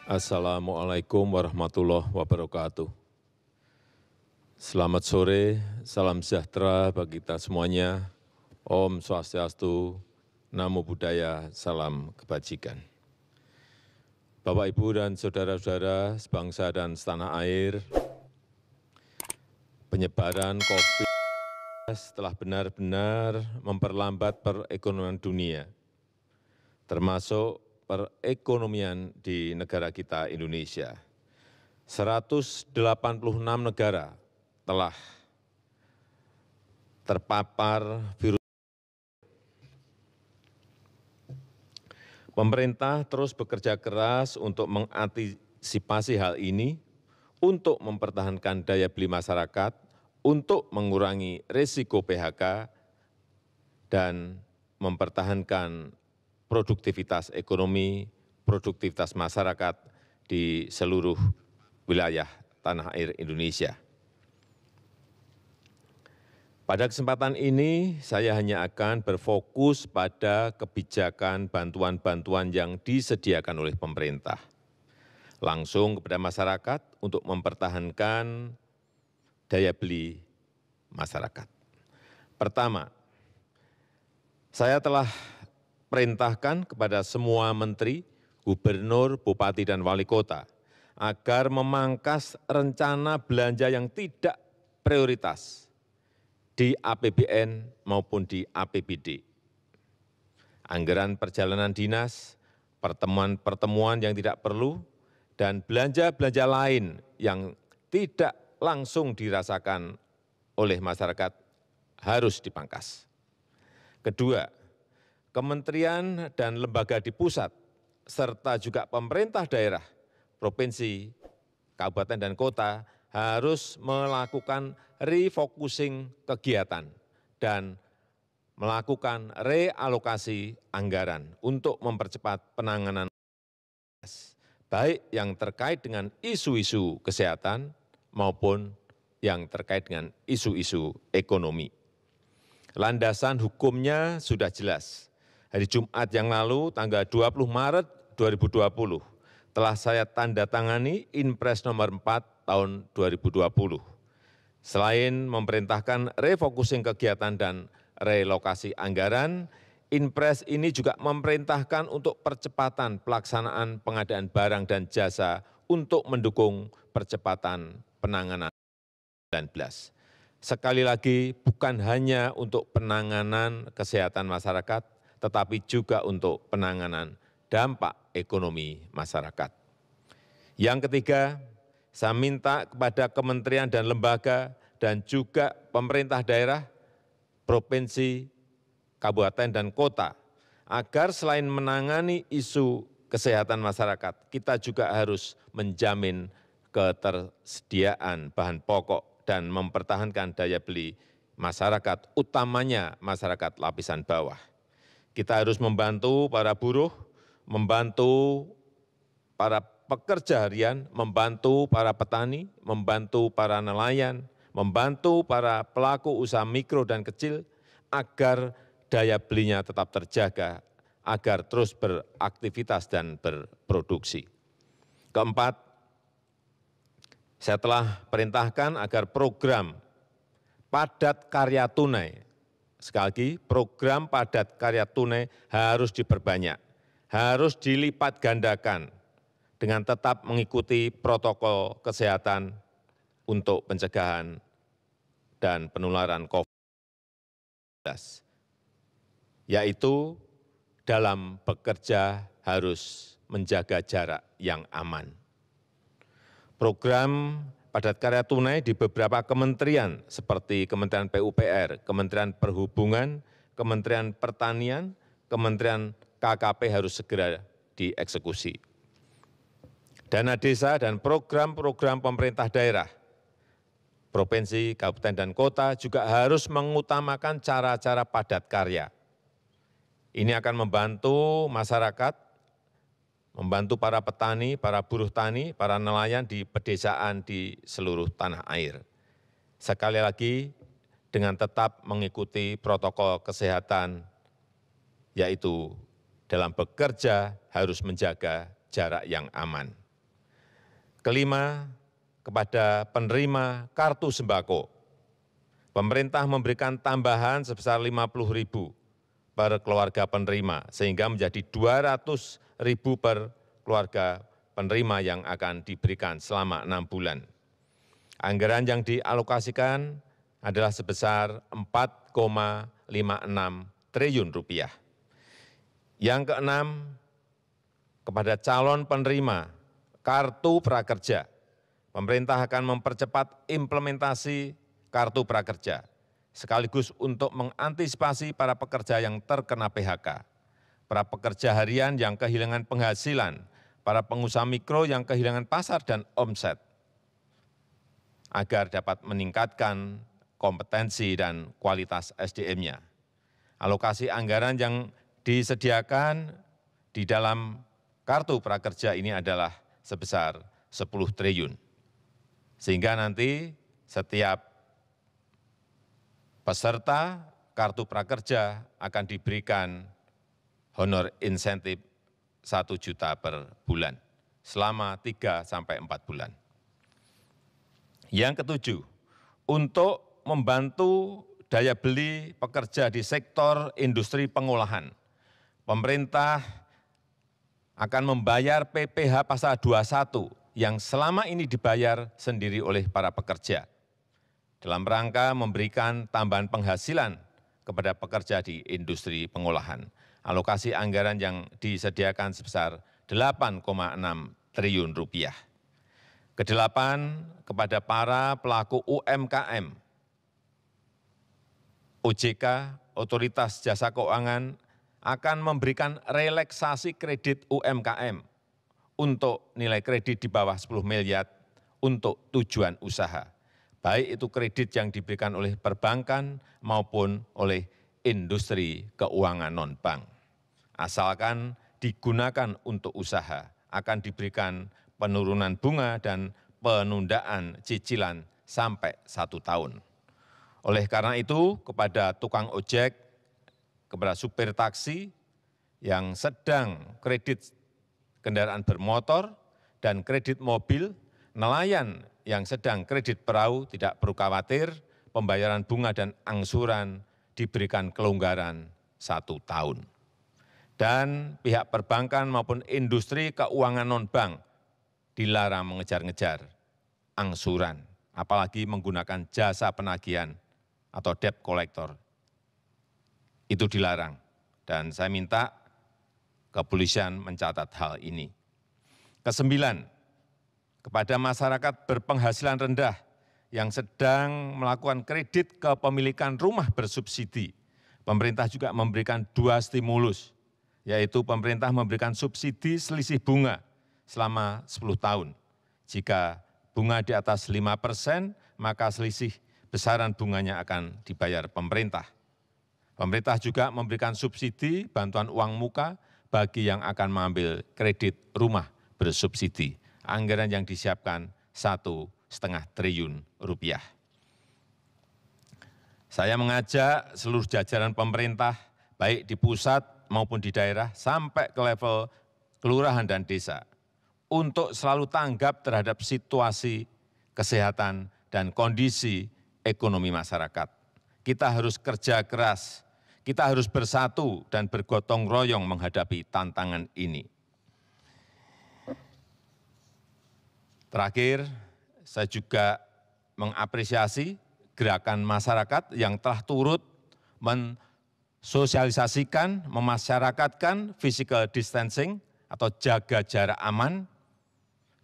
Assalamualaikum warahmatullahi wabarakatuh. Selamat sore, salam sejahtera bagi kita semuanya. Om Swastiastu, Namo Buddhaya, salam kebajikan. Bapak, Ibu, dan saudara-saudara sebangsa dan setanah air, penyebaran COVID telah benar-benar memperlambat perekonomian dunia, termasuk perekonomian di negara kita Indonesia. 186 negara telah terpapar virus. Pemerintah terus bekerja keras untuk mengantisipasi hal ini, untuk mempertahankan daya beli masyarakat, untuk mengurangi risiko PHK, dan mempertahankan produktivitas ekonomi, produktivitas masyarakat di seluruh wilayah tanah air Indonesia. Pada kesempatan ini, saya hanya akan berfokus pada kebijakan bantuan-bantuan yang disediakan oleh pemerintah, langsung kepada masyarakat untuk mempertahankan daya beli masyarakat. Pertama, saya telah perintahkan kepada semua menteri, gubernur, bupati, dan wali kota agar memangkas rencana belanja yang tidak prioritas di APBN maupun di APBD. Anggaran perjalanan dinas, pertemuan-pertemuan yang tidak perlu, dan belanja-belanja lain yang tidak langsung dirasakan oleh masyarakat harus dipangkas. Kedua, kementerian dan lembaga di pusat, serta juga pemerintah daerah, provinsi, kabupaten, dan kota harus melakukan refocusing kegiatan dan melakukan realokasi anggaran untuk mempercepat penanganan baik yang terkait dengan isu-isu kesehatan maupun yang terkait dengan isu-isu ekonomi. Landasan hukumnya sudah jelas. Hari Jumat yang lalu, tanggal 20 Maret 2020, telah saya tanda tangani Inpres nomor 4 tahun 2020. Selain memerintahkan refocusing kegiatan dan relokasi anggaran, Inpres ini juga memerintahkan untuk percepatan pelaksanaan pengadaan barang dan jasa untuk mendukung percepatan penanganan COVID-19. Sekali lagi, bukan hanya untuk penanganan kesehatan masyarakat, tetapi juga untuk penanganan dampak ekonomi masyarakat. Yang ketiga, saya minta kepada kementerian dan lembaga dan juga pemerintah daerah, provinsi, kabupaten, dan kota, agar selain menangani isu kesehatan masyarakat, kita juga harus menjamin ketersediaan bahan pokok dan mempertahankan daya beli masyarakat, utamanya masyarakat lapisan bawah. Kita harus membantu para buruh, membantu para pekerja harian, membantu para petani, membantu para nelayan, membantu para pelaku usaha mikro dan kecil, agar daya belinya tetap terjaga, agar terus beraktivitas dan berproduksi. Keempat, saya telah perintahkan agar program padat karya tunai, sekali lagi program padat karya tunai harus diperbanyak, harus dilipat gandakan dengan tetap mengikuti protokol kesehatan untuk pencegahan dan penularan COVID-19, yaitu dalam bekerja harus menjaga jarak yang aman. Program padat karya tunai di beberapa kementerian seperti Kementerian PUPR, Kementerian Perhubungan, Kementerian Pertanian, Kementerian KKP harus segera dieksekusi. Dana desa dan program-program pemerintah daerah, provinsi, kabupaten, dan kota juga harus mengutamakan cara-cara padat karya. Ini akan membantu masyarakat, membantu para petani, para buruh tani, para nelayan di pedesaan di seluruh tanah air. Sekali lagi, dengan tetap mengikuti protokol kesehatan, yaitu dalam bekerja harus menjaga jarak yang aman. Kelima, kepada penerima kartu sembako, pemerintah memberikan tambahan sebesar 50.000 per keluarga penerima, sehingga menjadi 200.000 per keluarga penerima yang akan diberikan selama 6 bulan. Anggaran yang dialokasikan adalah sebesar 4,56 triliun rupiah. Yang keenam, kepada calon penerima kartu prakerja, pemerintah akan mempercepat implementasi kartu prakerja, sekaligus untuk mengantisipasi para pekerja yang terkena PHK, para pekerja harian yang kehilangan penghasilan, para pengusaha mikro yang kehilangan pasar dan omset, agar dapat meningkatkan kompetensi dan kualitas SDM-nya. Alokasi anggaran yang disediakan di dalam kartu prakerja ini adalah sebesar 10 triliun. Sehingga nanti setiap peserta kartu prakerja akan diberikan honor insentif 1 juta per bulan selama 3 sampai 4 bulan. Yang ketujuh, untuk membantu daya beli pekerja di sektor industri pengolahan, pemerintah akan membayar PPh pasal 21 yang selama ini dibayar sendiri oleh para pekerja, dalam rangka memberikan tambahan penghasilan kepada pekerja di industri pengolahan. Alokasi anggaran yang disediakan sebesar 8,6 triliun rupiah. Kedelapan, kepada para pelaku UMKM, OJK, Otoritas Jasa Keuangan, akan memberikan relaksasi kredit UMKM untuk nilai kredit di bawah 10 miliar untuk tujuan usaha, baik itu kredit yang diberikan oleh perbankan maupun oleh industri keuangan non-bank. Asalkan digunakan untuk usaha, akan diberikan penurunan bunga dan penundaan cicilan sampai 1 tahun. Oleh karena itu, kepada tukang ojek, kepada supir taksi yang sedang kredit kendaraan bermotor dan kredit mobil, nelayan yang sedang kredit perahu tidak perlu khawatir, pembayaran bunga dan angsuran diberikan kelonggaran 1 tahun. Dan pihak perbankan maupun industri keuangan non-bank dilarang mengejar-ngejar angsuran, apalagi menggunakan jasa penagihan atau debt collector. Itu dilarang, dan saya minta kepolisian mencatat hal ini. Kesembilan, kepada masyarakat berpenghasilan rendah yang sedang melakukan kredit kepemilikan rumah bersubsidi, pemerintah juga memberikan 2 stimulus, yaitu pemerintah memberikan subsidi selisih bunga selama 10 tahun. Jika bunga di atas 5%, maka selisih besaran bunganya akan dibayar pemerintah. Pemerintah juga memberikan subsidi bantuan uang muka bagi yang akan mengambil kredit rumah bersubsidi. Anggaran yang disiapkan 1,5 triliun rupiah. Saya mengajak seluruh jajaran pemerintah, baik di pusat maupun di daerah, sampai ke level kelurahan dan desa, untuk selalu tanggap terhadap situasi kesehatan dan kondisi ekonomi masyarakat. Kita harus kerja keras, kita harus bersatu dan bergotong royong menghadapi tantangan ini. Terakhir, saya juga mengapresiasi gerakan masyarakat yang telah turut mensosialisasikan, memasyarakatkan physical distancing atau jaga jarak aman,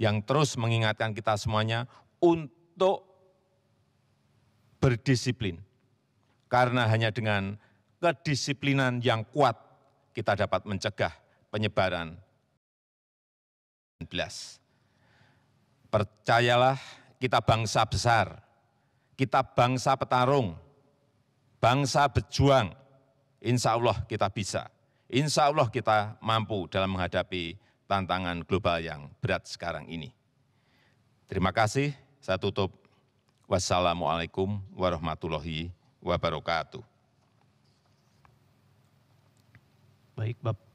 yang terus mengingatkan kita semuanya untuk berdisiplin. Karena hanya dengan kedisiplinan yang kuat kita dapat mencegah penyebaran COVID-19. Percayalah, kita bangsa besar, kita bangsa petarung, bangsa berjuang. Insya Allah kita bisa, insya Allah kita mampu dalam menghadapi tantangan global yang berat sekarang ini. Terima kasih, saya tutup. Wassalamualaikum warahmatullahi wabarakatuh. Baik, Bapak.